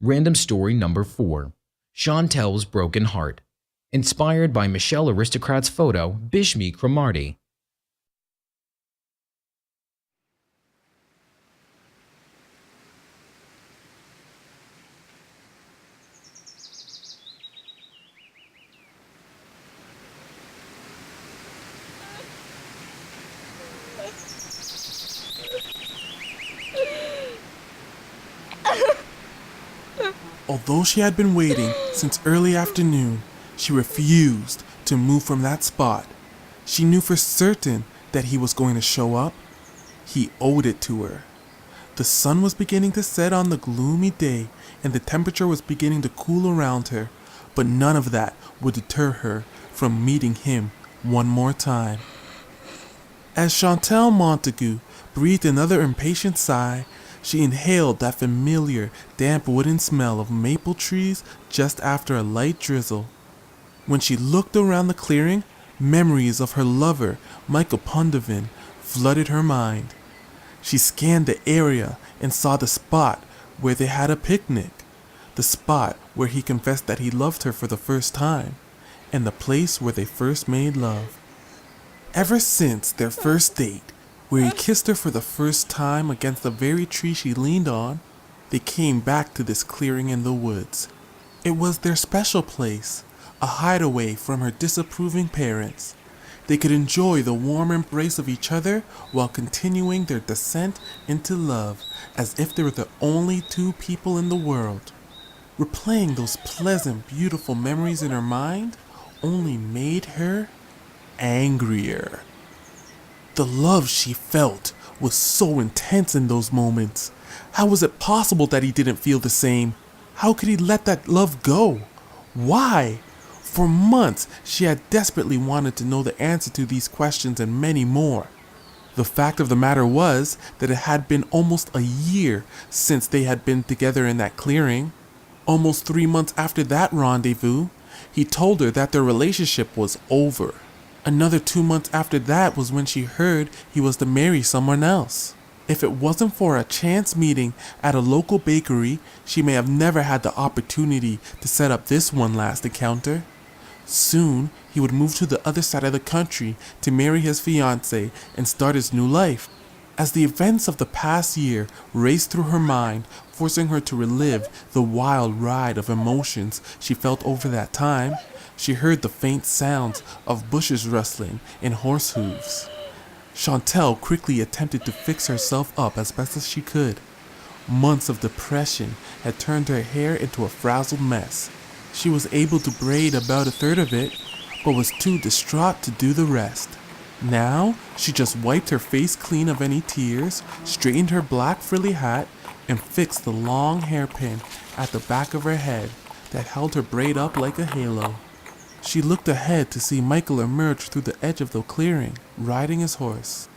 Random story number 4. Chantelle's Broken Heart. Inspired by Michel Aristocrat's photo, Bishme Cromartie. Although she had been waiting since early afternoon, she refused to move from that spot. She knew for certain that he was going to show up. He owed it to her. The sun was beginning to set on the gloomy day, and the temperature was beginning to cool around her, but none of that would deter her from meeting him one more time. As Chantelle Montague breathed another impatient sigh, she inhaled that familiar, damp wooden smell of maple trees just after a light drizzle. When she looked around the clearing, memories of her lover, Michel Pondaven, flooded her mind. She scanned the area and saw the spot where they had a picnic, the spot where he confessed that he loved her for the first time, and the place where they first made love. Ever since their first date, where he kissed her for the first time against the very tree she leaned on, they came back to this clearing in the woods. It was their special place, a hideaway from her disapproving parents. They could enjoy the warm embrace of each other while continuing their descent into love as if they were the only two people in the world. Replaying those pleasant, beautiful memories in her mind only made her angrier. The love she felt was so intense in those moments. How was it possible that he didn't feel the same? How could he let that love go? Why? For months, she had desperately wanted to know the answer to these questions and many more. The fact of the matter was that it had been almost a year since they had been together in that clearing. Almost 3 months after that rendezvous, he told her that their relationship was over. Another 2 months after that was when she heard he was to marry someone else. If it wasn't for a chance meeting at a local bakery, she may have never had the opportunity to set up this one last encounter. Soon, he would move to the other side of the country to marry his fiancée and start his new life. As the events of the past year raced through her mind, forcing her to relive the wild ride of emotions she felt over that time, she heard the faint sounds of bushes rustling and horse hooves. Chantelle quickly attempted to fix herself up as best as she could. Months of depression had turned her hair into a frazzled mess. She was able to braid about a third of it, but was too distraught to do the rest. Now, she just wiped her face clean of any tears, straightened her black frilly hat, and fixed the long hairpin at the back of her head that held her braid up like a halo. She looked ahead to see Michel emerge through the edge of the clearing, riding his horse.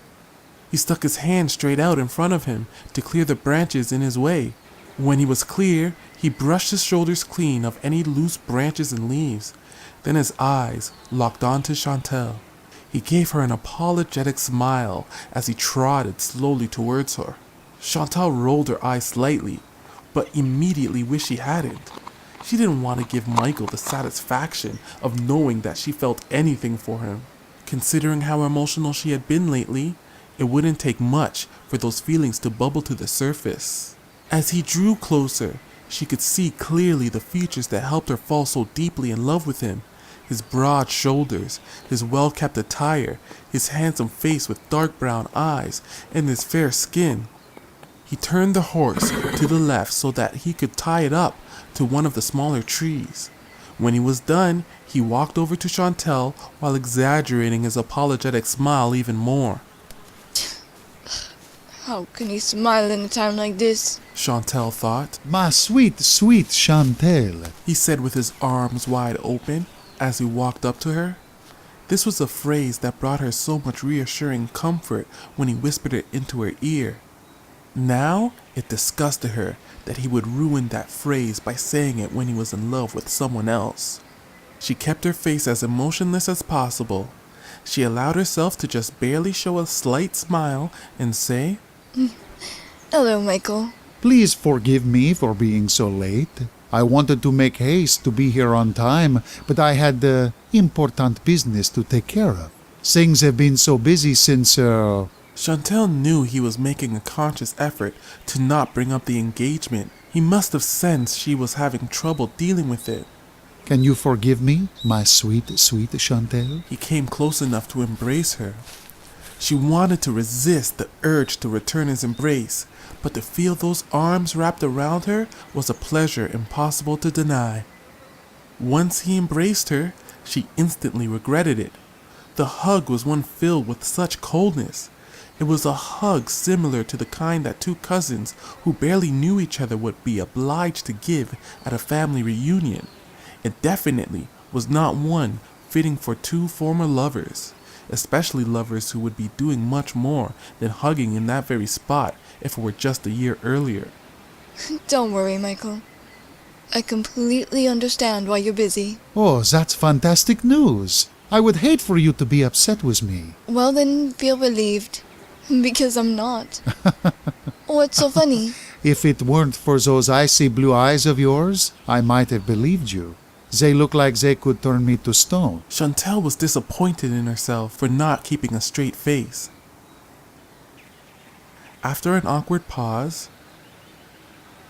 He stuck his hand straight out in front of him to clear the branches in his way. When he was clear, he brushed his shoulders clean of any loose branches and leaves. Then his eyes locked onto Chantelle. He gave her an apologetic smile as he trotted slowly towards her. Chantelle rolled her eyes slightly, but immediately wished she hadn't. She didn't want to give Michel the satisfaction of knowing that she felt anything for him. Considering how emotional she had been lately, it wouldn't take much for those feelings to bubble to the surface. As he drew closer, she could see clearly the features that helped her fall so deeply in love with him. His broad shoulders, his well-kept attire, his handsome face with dark brown eyes, and his fair skin. He turned the horse to the left so that he could tie it up to one of the smaller trees. When he was done, he walked over to Chantelle while exaggerating his apologetic smile even more. How can he smile in a time like this? Chantelle thought. My sweet, sweet Chantelle, He said with his arms wide open as he walked up to her. This was a phrase that brought her so much reassuring comfort when he whispered it into her ear. Now, it disgusted her that he would ruin that phrase by saying it when he was in love with someone else. She kept her face as emotionless as possible. She allowed herself to just barely show a slight smile and say, Hello, Michel. Please forgive me for being so late. I wanted to make haste to be here on time, but I had important business to take care of. Things have been so busy since, Chantelle knew he was making a conscious effort to not bring up the engagement. He must have sensed she was having trouble dealing with it. Can you forgive me, my sweet, sweet Chantelle? He came close enough to embrace her. She wanted to resist the urge to return his embrace, but to feel those arms wrapped around her was a pleasure impossible to deny. Once he embraced her, she instantly regretted it. The hug was one filled with such coldness. It was a hug similar to the kind that two cousins who barely knew each other would be obliged to give at a family reunion. It definitely was not one fitting for two former lovers, especially lovers who would be doing much more than hugging in that very spot if it were just a year earlier. Don't worry, Michael. I completely understand why you're busy. Oh, that's fantastic news. I would hate for you to be upset with me. Well, then feel relieved. Because I'm not. What's so funny? If it weren't for those icy blue eyes of yours, I might have believed you. They look like they could turn me to stone. Chantelle was disappointed in herself for not keeping a straight face. After an awkward pause,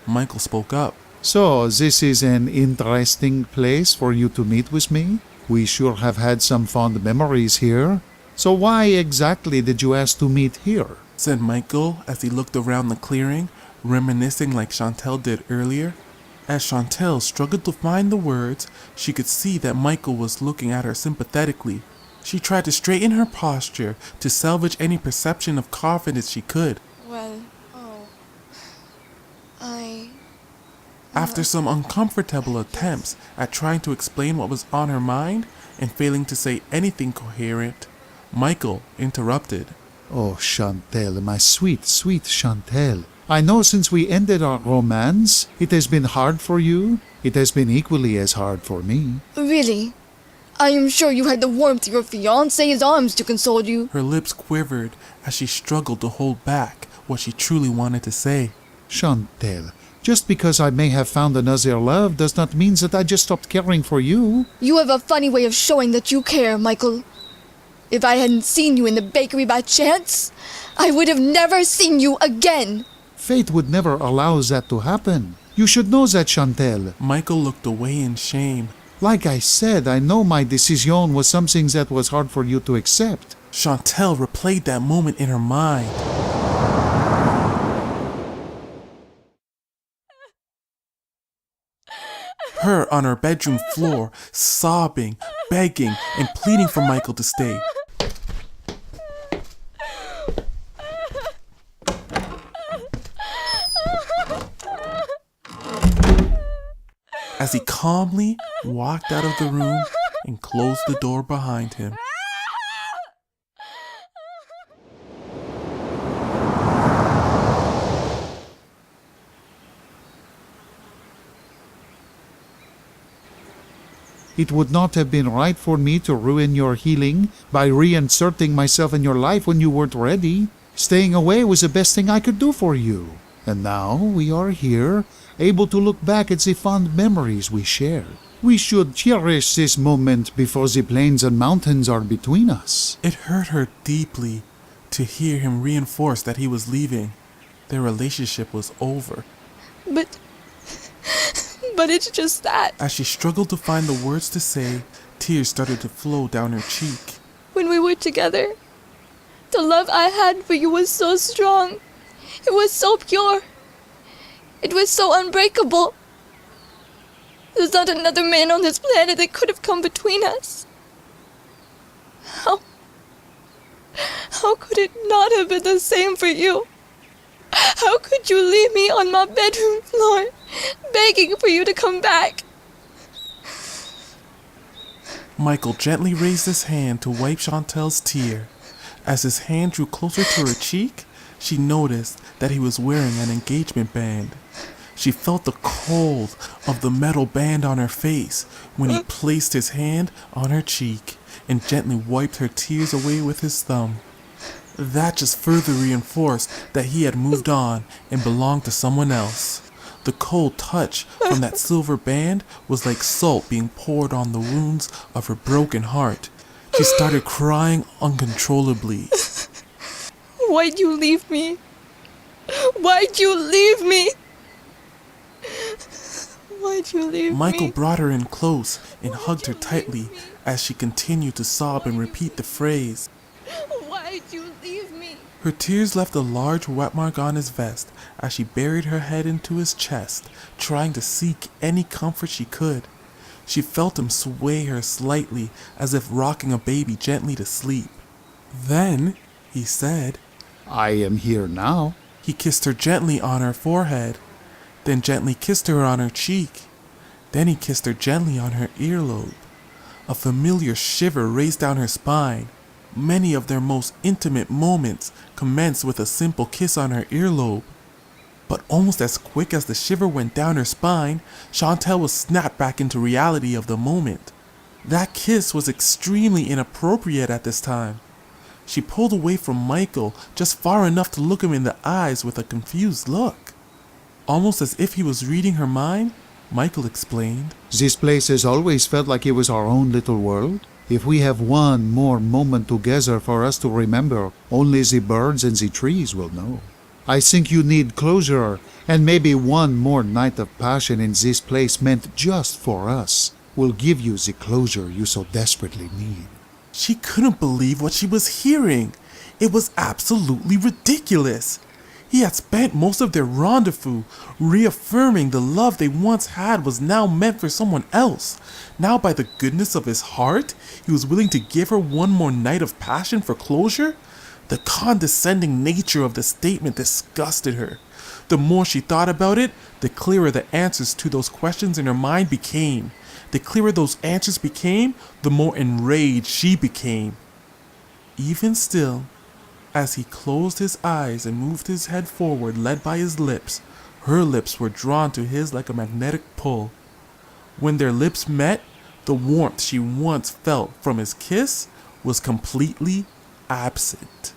Michael spoke up. So, this is an interesting place for you to meet with me? We sure have had some fond memories here. So why exactly did you ask to meet here? Said Michael as he looked around the clearing, reminiscing like Chantelle did earlier. As Chantelle struggled to find the words, she could see that Michael was looking at her sympathetically. She tried to straighten her posture to salvage any perception of confidence she could. Well, After some uncomfortable attempts at trying to explain what was on her mind and failing to say anything coherent, Michael interrupted. Oh, Chantelle, my sweet, sweet Chantelle. I know since we ended our romance, it has been hard for you. It has been equally as hard for me. Really? I am sure you had the warmth of your fiancé's arms to console you. Her lips quivered as she struggled to hold back what she truly wanted to say. Chantelle, just because I may have found another love does not mean that I just stopped caring for you. You have a funny way of showing that you care, Michael. If I hadn't seen you in the bakery by chance, I would have never seen you again. Fate would never allow that to happen. You should know that, Chantelle. Michael looked away in shame. Like I said, I know my decision was something that was hard for you to accept. Chantelle replayed that moment in her mind. Her on her bedroom floor, sobbing, begging, and pleading for Michael to stay. As he calmly walked out of the room and closed the door behind him. It would not have been right for me to ruin your healing by reinserting myself in your life when you weren't ready. Staying away was the best thing I could do for you. And now we are here, able to look back at the fond memories we shared. We should cherish this moment before the plains and mountains are between us. It hurt her deeply to hear him reinforce that he was leaving. Their relationship was over. But it's just that. As she struggled to find the words to say, tears started to flow down her cheek. When we were together, the love I had for you was so strong. It was so pure. It was so unbreakable. There's not another man on this planet that could have come between us. How could it not have been the same for you? How could you leave me on my bedroom floor, begging for you to come back? Michael gently raised his hand to wipe Chantelle's tear. As his hand drew closer to her cheek, she noticed that he was wearing an engagement band. She felt the cold of the metal band on her face when he placed his hand on her cheek and gently wiped her tears away with his thumb. That just further reinforced that he had moved on and belonged to someone else. The cold touch from that silver band was like salt being poured on the wounds of her broken heart. She started crying uncontrollably. Why'd you leave me? Why'd you leave me? Why'd you leave Michael me? brought her in close and hugged her tightly as she continued to sob and repeat the phrase. Why'd you leave me? Her tears left a large wet mark on his vest as she buried her head into his chest, trying to seek any comfort she could. She felt him sway her slightly as if rocking a baby gently to sleep. Then, he said, I am here now. He kissed her gently on her forehead, then gently kissed her on her cheek. Then he kissed her gently on her earlobe. A familiar shiver raced down her spine. Many of their most intimate moments commenced with a simple kiss on her earlobe. But almost as quick as the shiver went down her spine, Chantelle was snapped back into reality of the moment. That kiss was extremely inappropriate at this time. She pulled away from Michael just far enough to look him in the eyes with a confused look. Almost as if he was reading her mind, Michael explained, This place has always felt like it was our own little world. If we have one more moment together for us to remember, only the birds and the trees will know. I think you need closure, and maybe one more night of passion in this place meant just for us will give you the closure you so desperately need. She couldn't believe what she was hearing. It was absolutely ridiculous. He had spent most of their rendezvous reaffirming the love they once had was now meant for someone else. Now, by the goodness of his heart, he was willing to give her one more night of passion for closure? The condescending nature of the statement disgusted her. The more she thought about it, the clearer the answers to those questions in her mind became. The clearer those answers became, the more enraged she became. Even still, as he closed his eyes and moved his head forward, led by his lips, her lips were drawn to his like a magnetic pull. When their lips met, the warmth she once felt from his kiss was completely absent.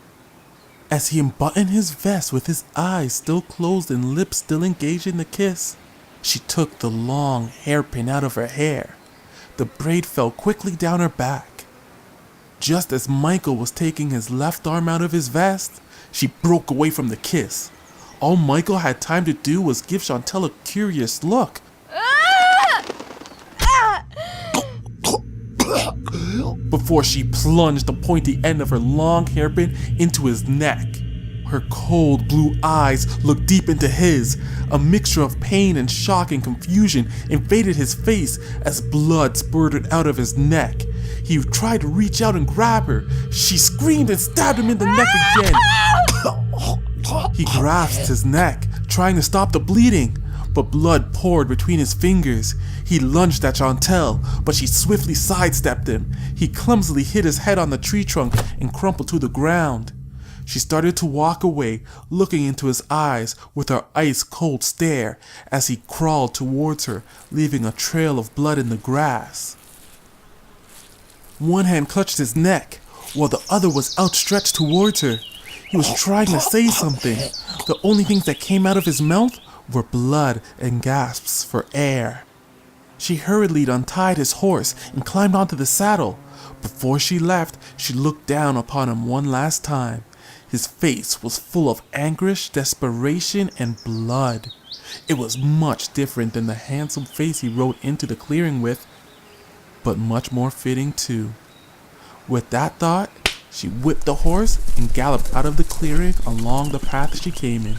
As he unbuttoned his vest with his eyes still closed and lips still engaged in the kiss, she took the long hairpin out of her hair. The braid fell quickly down her back. Just as Michael was taking his left arm out of his vest, she broke away from the kiss. All Michael had time to do was give Chantelle a curious look. Before she plunged the pointy end of her long hairpin into his neck. Her cold blue eyes looked deep into his. A mixture of pain and shock and confusion invaded his face as blood spurted out of his neck. He tried to reach out and grab her. She screamed and stabbed him in the neck again. He grasped his neck, trying to stop the bleeding, but blood poured between his fingers. He lunged at Chantelle, but she swiftly sidestepped him. He clumsily hit his head on the tree trunk and crumpled to the ground. She started to walk away, looking into his eyes with her ice-cold stare as he crawled towards her, leaving a trail of blood in the grass. One hand clutched his neck, while the other was outstretched towards her. He was trying to say something. The only things that came out of his mouth were blood and gasps for air. She hurriedly untied his horse and climbed onto the saddle. Before she left, she looked down upon him one last time. His face was full of anguish, desperation, and blood. It was much different than the handsome face he rode into the clearing with, but much more fitting too. With that thought, she whipped the horse and galloped out of the clearing along the path she came in.